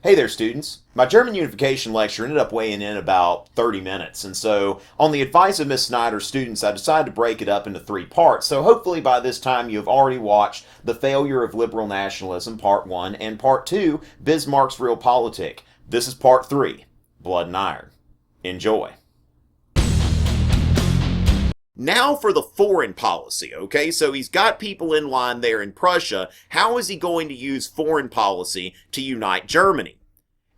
Hey there, students. My German Unification lecture ended up weighing in about 30 minutes, and so, on the advice of Miss Snyder's students, I decided to break it up into three parts. So, hopefully, by this time, you have already watched The Failure of Liberal Nationalism, Part 1, and Part 2, Bismarck's Realpolitik. This is Part 3, Blood and Iron. Enjoy. Now for the foreign policy, okay? So he's got people in line there in Prussia. How is he going to use foreign policy to unite Germany?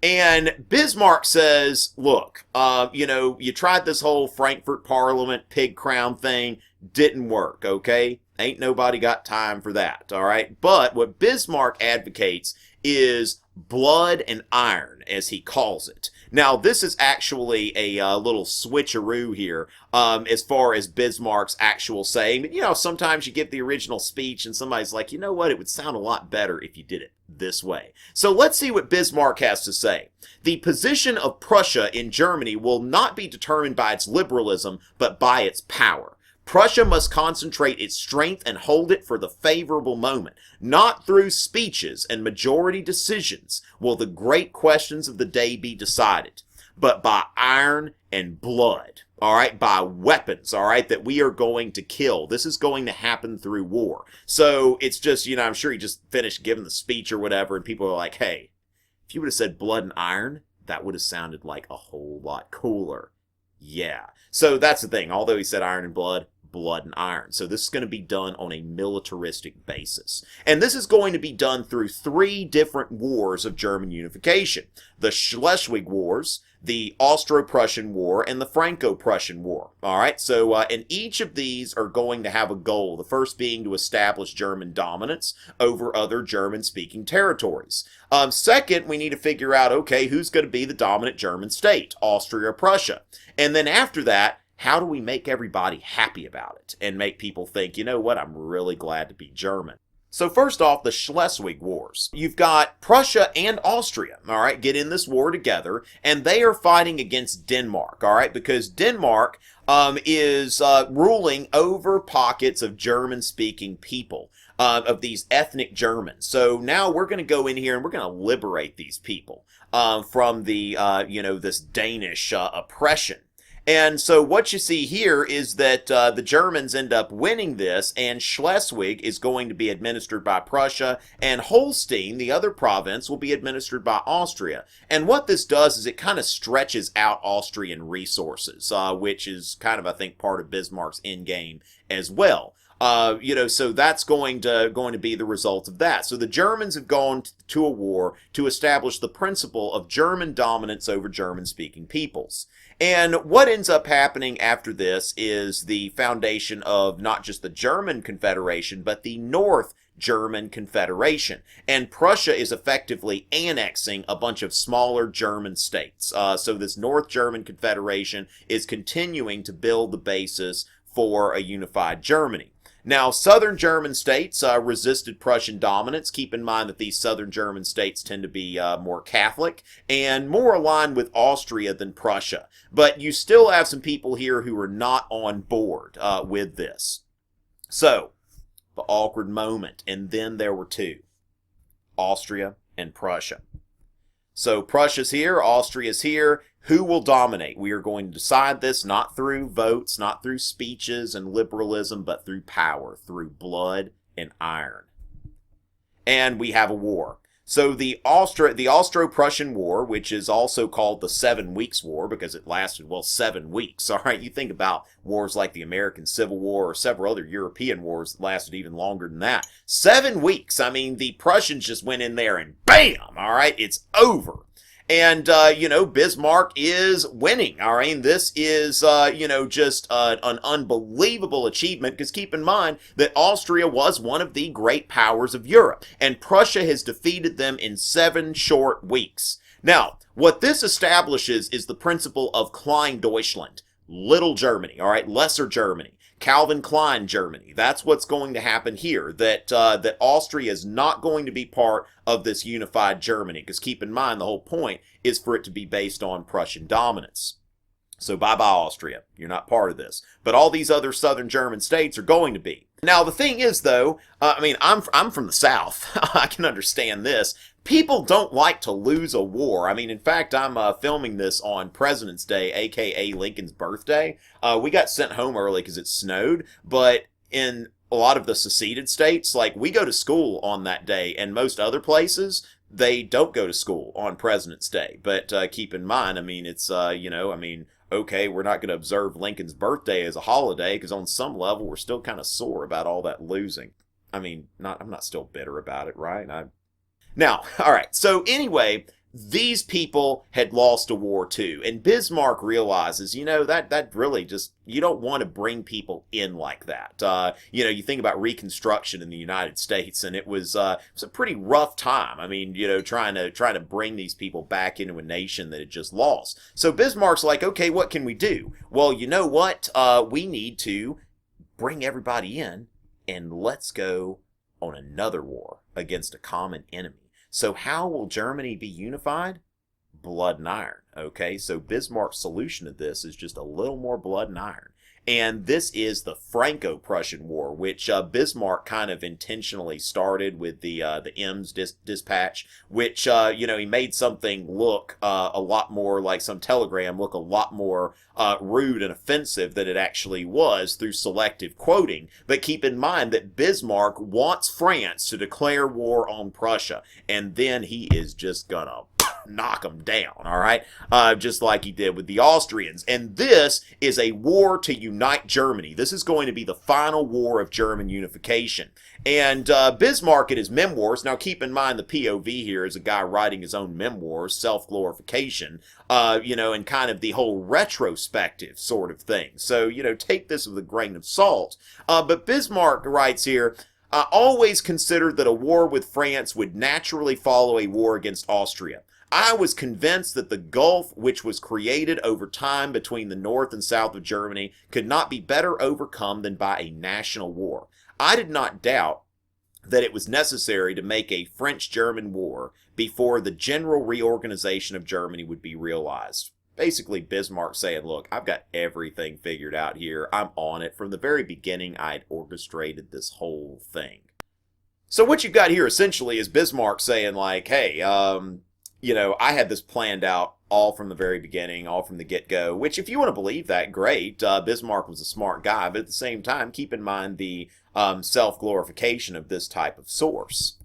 And Bismarck says, look, you tried this whole Frankfurt Parliament pig crown thing, didn't work, okay? Ain't nobody got time for that, all right? But what Bismarck advocates is blood and iron, as he calls it. Now, this is actually a little switcheroo here as far as Bismarck's actual saying. But, sometimes you get the original speech and somebody's like, you know what, it would sound a lot better if you did it this way. So let's see what Bismarck has to say. The position of Prussia in Germany will not be determined by its liberalism, but by its power. Prussia must concentrate its strength and hold it for the favorable moment. Not through speeches and majority decisions will the great questions of the day be decided, but by iron and blood, all right, by weapons, all right, that we are going to kill. This is going to happen through war. So it's just, I'm sure he just finished giving the speech or whatever, and people are like, hey, if you would have said blood and iron, that would have sounded like a whole lot cooler. Yeah. So that's the thing. Although he said iron and blood and iron. So this is going to be done on a militaristic basis. And this is going to be done through three different wars of German unification. The Schleswig Wars, the Austro-Prussian War, and the Franco-Prussian War. All right, so and each of these are going to have a goal. The first being to establish German dominance over other German-speaking territories. Second, we need to figure out, okay, who's going to be the dominant German state, Austria or Prussia? And then after that, how do we make everybody happy about it and make people think, you know what, I'm really glad to be German? So first off, the Schleswig Wars. You've got Prussia and Austria, all right, get in this war together, and they are fighting against Denmark, all right, because Denmark is ruling over pockets of German-speaking people, of these ethnic Germans. So now we're going to go in here and we're going to liberate these people from the, this Danish oppression. And so what you see here is that the Germans end up winning this, and Schleswig is going to be administered by Prussia, and Holstein, the other province, will be administered by Austria. And what this does is it kind of stretches out Austrian resources, which is kind of, I think, part of Bismarck's endgame as well. So that's going to be the result of that. So the Germans have gone to a war to establish the principle of German dominance over German-speaking peoples. And what ends up happening after this is the foundation of not just the German Confederation, but the North German Confederation. And Prussia is effectively annexing a bunch of smaller German states. So this North German Confederation is continuing to build the basis for a unified Germany. Now, southern German states resisted Prussian dominance. Keep in mind that these southern German states tend to be more Catholic and more aligned with Austria than Prussia. But you still have some people here who are not on board with this. So, the awkward moment, and then there were two, Austria and Prussia. So Prussia's here, Austria's here. Who will dominate? We are going to decide this not through votes, not through speeches and liberalism, but through power, through blood and iron. And we have a war. So the Austro-Prussian War, which is also called the 7 Weeks War because it lasted, 7 weeks. All right, you think about wars like the American Civil War or several other European wars that lasted even longer than that. 7 weeks. I mean, the Prussians just went in there and bam, all right, it's over. And, Bismarck is winning, all right? This is, just an unbelievable achievement, because keep in mind that Austria was one of the great powers of Europe, and Prussia has defeated them in 7 short weeks. Now, what this establishes is the principle of Klein-Deutschland, Little Germany, all right, Lesser Germany. Calvin Klein Germany. That's what's going to happen here, that Austria is not going to be part of this unified Germany, because keep in mind the whole point is for it to be based on Prussian dominance. So bye-bye Austria. You're not part of this. But all these other southern German states are going to be. Now, the thing is, though, I'm from the South. I can understand this. People don't like to lose a war. I mean, in fact, I'm filming this on President's Day, a.k.a. Lincoln's birthday. We got sent home early because it snowed, but in a lot of the seceded states, like, we go to school on that day, and most other places, they don't go to school on President's Day. But keep in mind, I mean, it's, okay, we're not going to observe Lincoln's birthday as a holiday because on some level we're still kind of sore about all that losing. I mean, I'm not still bitter about it, right? Now, all right. So anyway, these people had lost a war too, and Bismarck realizes, that really just, you don't want to bring people in like that. You think about Reconstruction in the United States, and it was a pretty rough time. I mean, trying to bring these people back into a nation that had just lost. So Bismarck's like, okay, what can we do? Well, you know what? We need to bring everybody in, and let's go on another war against a common enemy. So how will Germany be unified? Blood and iron, okay? So Bismarck's solution to this is just a little more blood and iron. And this is the Franco-Prussian War, which Bismarck kind of intentionally started with the Ems dispatch, which, he made something look a lot more like some telegram, look a lot more rude and offensive than it actually was through selective quoting. But keep in mind that Bismarck wants France to declare war on Prussia, and then he is just gonna knock them down, all right? Just like he did with the Austrians. And this is a war to unite Germany. This is going to be the final war of German unification. And Bismarck in his memoirs, now keep in mind the POV here is a guy writing his own memoirs, self-glorification, and kind of the whole retrospective sort of thing. So, take this with a grain of salt. But Bismarck writes here, I always considered that a war with France would naturally follow a war against Austria. I was convinced that the gulf which was created over time between the north and south of Germany could not be better overcome than by a national war. I did not doubt that it was necessary to make a French-German war before the general reorganization of Germany would be realized. Basically, Bismarck saying, look, I've got everything figured out here. I'm on it. From the very beginning, I had orchestrated this whole thing. So what you've got here essentially is Bismarck saying, like, hey, I had this planned out all from the very beginning, all from the get-go, which if you want to believe that, great. Bismarck was a smart guy, but at the same time, keep in mind the self-glorification of this type of source.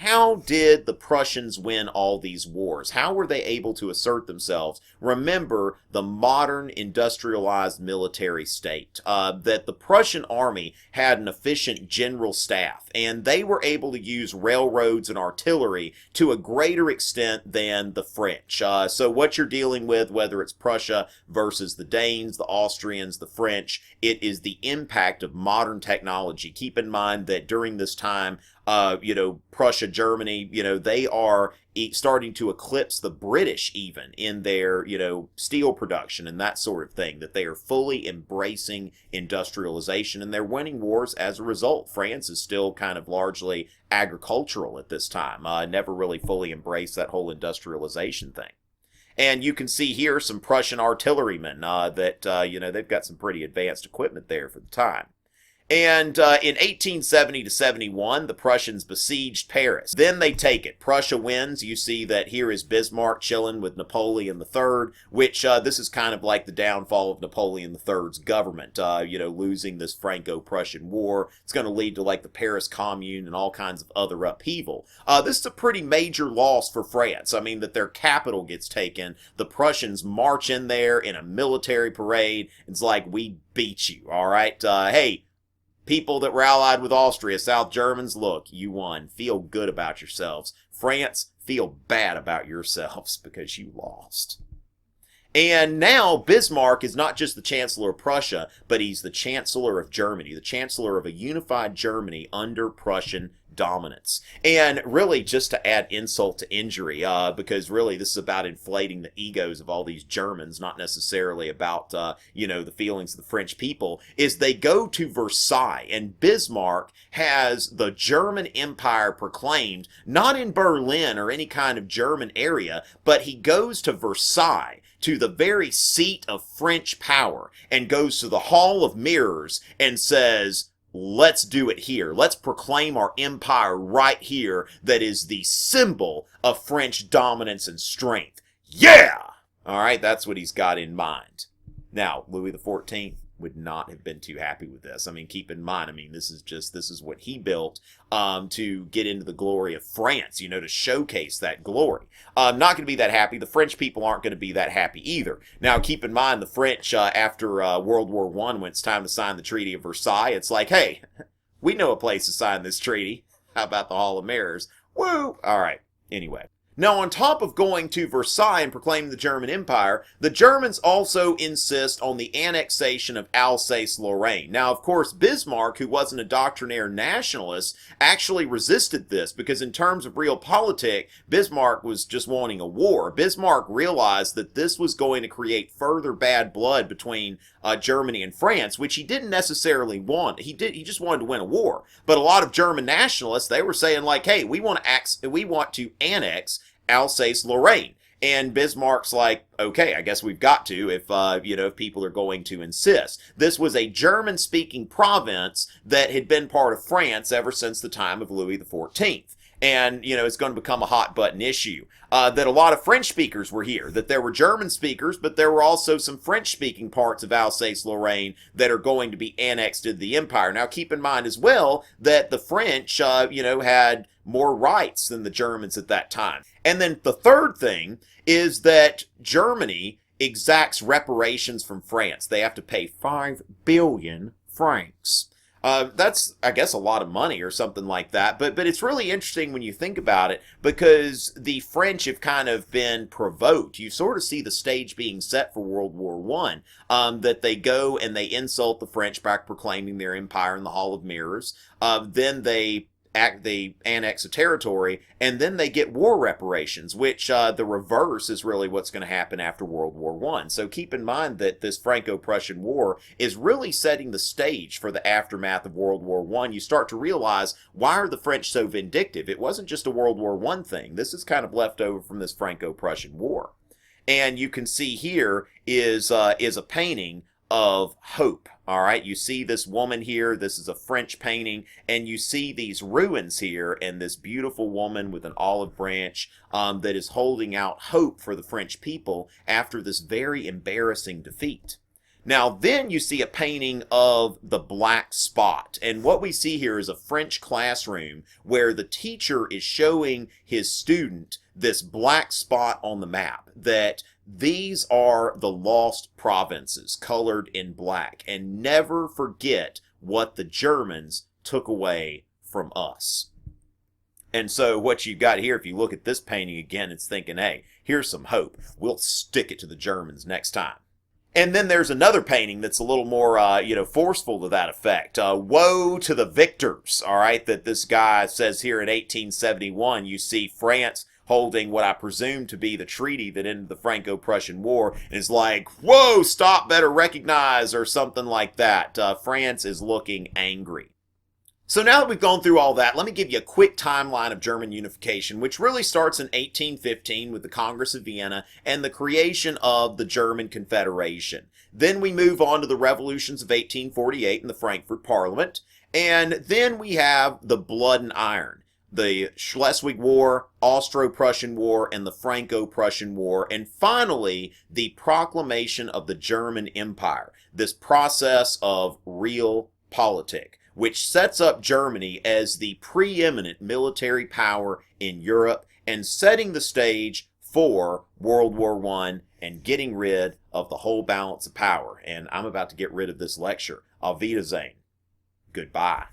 How did the Prussians win all these wars? How were they able to assert themselves? Remember the modern industrialized military state, that the Prussian army had an efficient general staff, and they were able to use railroads and artillery to a greater extent than the French. So what you're dealing with, whether it's Prussia versus the Danes, the Austrians, the French, it is the impact of modern technology. Keep in mind that during this time, Prussia, Germany, they are starting to eclipse the British even in their, steel production and that sort of thing, that they are fully embracing industrialization and they're winning wars as a result. France is still kind of largely agricultural at this time, never really fully embraced that whole industrialization thing. And you can see here some Prussian artillerymen that, they've got some pretty advanced equipment there for the time. And in 1870 to 71, the Prussians besieged Paris. Then they take it. Prussia wins. You see that here is Bismarck chilling with Napoleon III, which this is kind of like the downfall of Napoleon III's government, losing this Franco-Prussian War. It's going to lead to like the Paris Commune and all kinds of other upheaval. This is a pretty major loss for France. I mean, that their capital gets taken. The Prussians march in there in a military parade. It's like, we beat you, all right? Hey, people that were allied with Austria, South Germans, look, you won. Feel good about yourselves. France, feel bad about yourselves because you lost. And now Bismarck is not just the Chancellor of Prussia, but he's the Chancellor of Germany, the Chancellor of a unified Germany under Prussian dominance. And really, just to add insult to injury, because really this is about inflating the egos of all these Germans, not necessarily about, the feelings of the French people, is they go to Versailles, and Bismarck has the German Empire proclaimed, not in Berlin or any kind of German area, but he goes to Versailles, to the very seat of French power, and goes to the Hall of Mirrors and says, let's do it here. Let's proclaim our empire right here that is the symbol of French dominance and strength. Yeah! All right, that's what he's got in mind. Now, Louis XIV would not have been too happy with this. I mean, keep in mind, this is what he built to get into the glory of France, to showcase that glory. Not going to be that happy. The French people aren't going to be that happy either. Now, keep in mind, the French, after World War I, when it's time to sign the Treaty of Versailles, it's like, hey, we know a place to sign this treaty. How about the Hall of Mirrors? Woo! All right, anyway. Now, on top of going to Versailles and proclaiming the German Empire, the Germans also insist on the annexation of Alsace-Lorraine. Now, of course, Bismarck, who wasn't a doctrinaire nationalist, actually resisted this because in terms of realpolitik, Bismarck was just wanting a war. Bismarck realized that this was going to create further bad blood between Germany and France, which he didn't necessarily want. He just wanted to win a war. But a lot of German nationalists, they were saying like, hey, we want to annex Alsace-Lorraine. And Bismarck's like, okay, I guess we've got to if people are going to insist. This was a German-speaking province that had been part of France ever since the time of Louis XIV. And, it's going to become a hot-button issue. That a lot of French speakers were here, that there were German speakers, but there were also some French-speaking parts of Alsace-Lorraine that are going to be annexed to the empire. Now, keep in mind as well that the French, had more rights than the Germans at that time. And then the third thing is that Germany exacts reparations from France. They have to pay 5 billion francs. That's, I guess, a lot of money or something like that. But it's really interesting when you think about it because the French have kind of been provoked. You sort of see the stage being set for World War I, that they go and they insult the French by proclaiming their empire in the Hall of Mirrors. Then they annex a territory, and then they get war reparations, which the reverse is really what's going to happen after World War I. So keep in mind that this Franco-Prussian War is really setting the stage for the aftermath of World War I. You start to realize, why are the French so vindictive? It wasn't just a World War I thing. This is kind of left over from this Franco-Prussian War. And you can see here is a painting of hope. All right, you see this woman here. This is a French painting, and you see these ruins here and this beautiful woman with an olive branch that is holding out hope for the French people after this very embarrassing defeat. Now, then you see a painting of the black spot, and what we see here is a French classroom where the teacher is showing his student this black spot on the map, that these are the lost provinces colored in black, and never forget what the Germans took away from us. And so what you've got here, if you look at this painting again, it's thinking, hey, here's some hope. We'll stick it to the Germans next time. And then there's another painting that's a little more, forceful to that effect. Woe to the victors, all right, that this guy says here in 1871. You see France holding what I presume to be the treaty that ended the Franco-Prussian War, and it's like, whoa, stop, better recognize, or something like that. France is looking angry. So now that we've gone through all that, let me give you a quick timeline of German unification, which really starts in 1815 with the Congress of Vienna and the creation of the German Confederation. Then we move on to the revolutions of 1848 and the Frankfurt Parliament, and then we have the Blood and Iron, the Schleswig War, Austro-Prussian War, and the Franco-Prussian War, and finally, the proclamation of the German Empire, this process of realpolitik, which sets up Germany as the preeminent military power in Europe and setting the stage for World War I and getting rid of the whole balance of power. And I'm about to get rid of this lecture. Auf Wiedersehen. Goodbye.